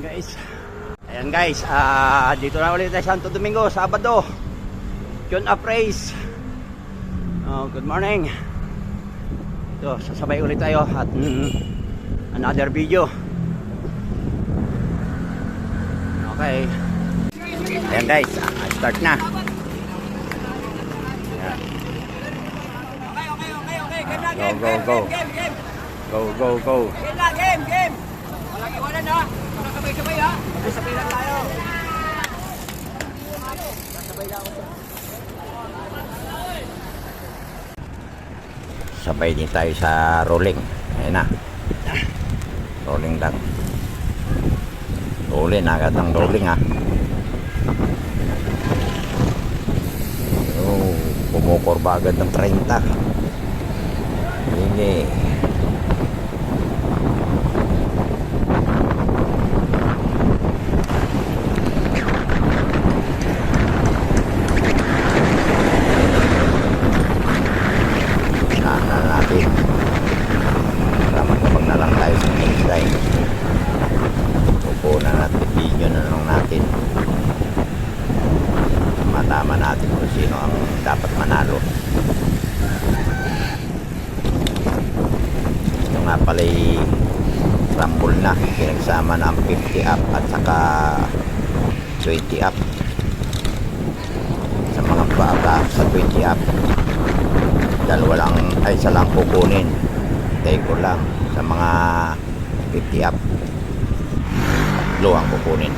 guys. Ayan guys, dito na ulit tayo Santo Domingo, Sabado. Tune up race. Good morning. Ito, sasabay ulit tayo at another video. Okay. Ayan guys, start na. Ayan. Go. Go. Game. Walang iwanan ha. Walang sabay-sabay ha. Sabay lang tayo. Sabay lang ako. Sabay din tayo sa rolling. Ayan na. Rolling lang. Rolling, agad ng rolling ha. Kumukurba agad ng 30. Hindi. Matama natin kung sino ang dapat manalo. Ito nga pala'y rumble na, pinagsama na ang 50 up at saka 20 up. Sa mga bata sa 20 up, dalawa lang ay isa lang kukunin, take lang. Sa mga 50 up, tatlo ang kukunin.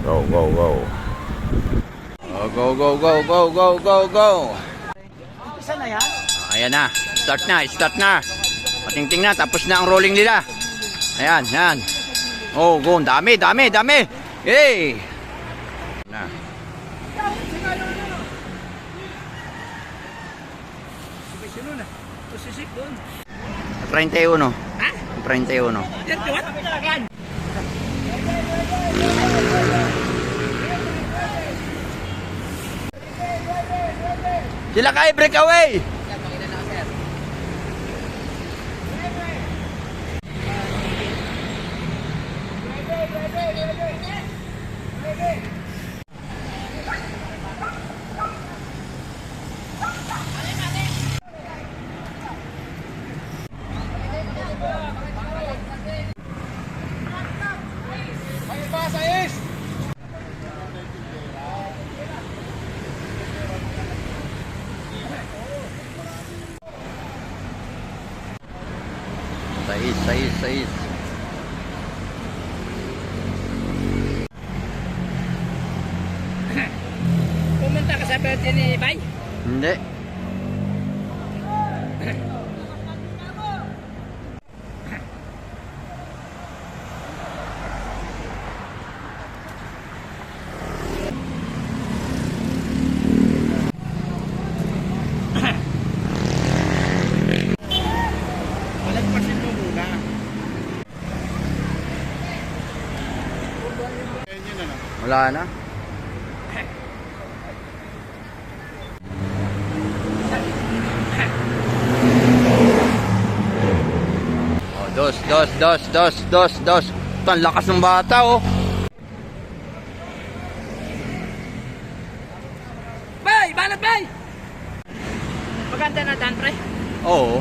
Go. Go. Isa na yan? Ayan na. Start na. Patingting na. Tapos na ang rolling nila. Ayan. Oh, go. Dami. Hey! Na. 31. Ha? 31. Yan. Sila kay breakaway. Sais. Pumunta ka sa birthday ni Bay? Hindi. Wala na. Oh, dos. Ang lakas ng bata oh. Bay! Banat Bay! Maganda na dan pre? Oo.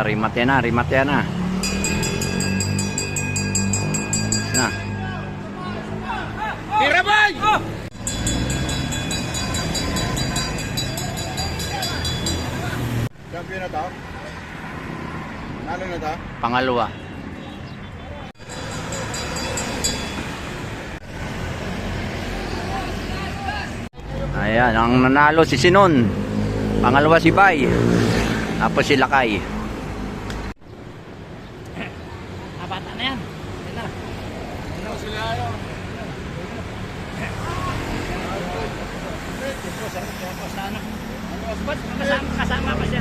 Rimat yan na. Na. Tira Bay! Oh! Champion na to? Nalo na to? Pangalawa. Ayan, ang nanalo si Sinon. Pangalawa si Bay. Tapos si Lakay. Bata na yan. Yan na. Ano sila Ba't kasama pa siya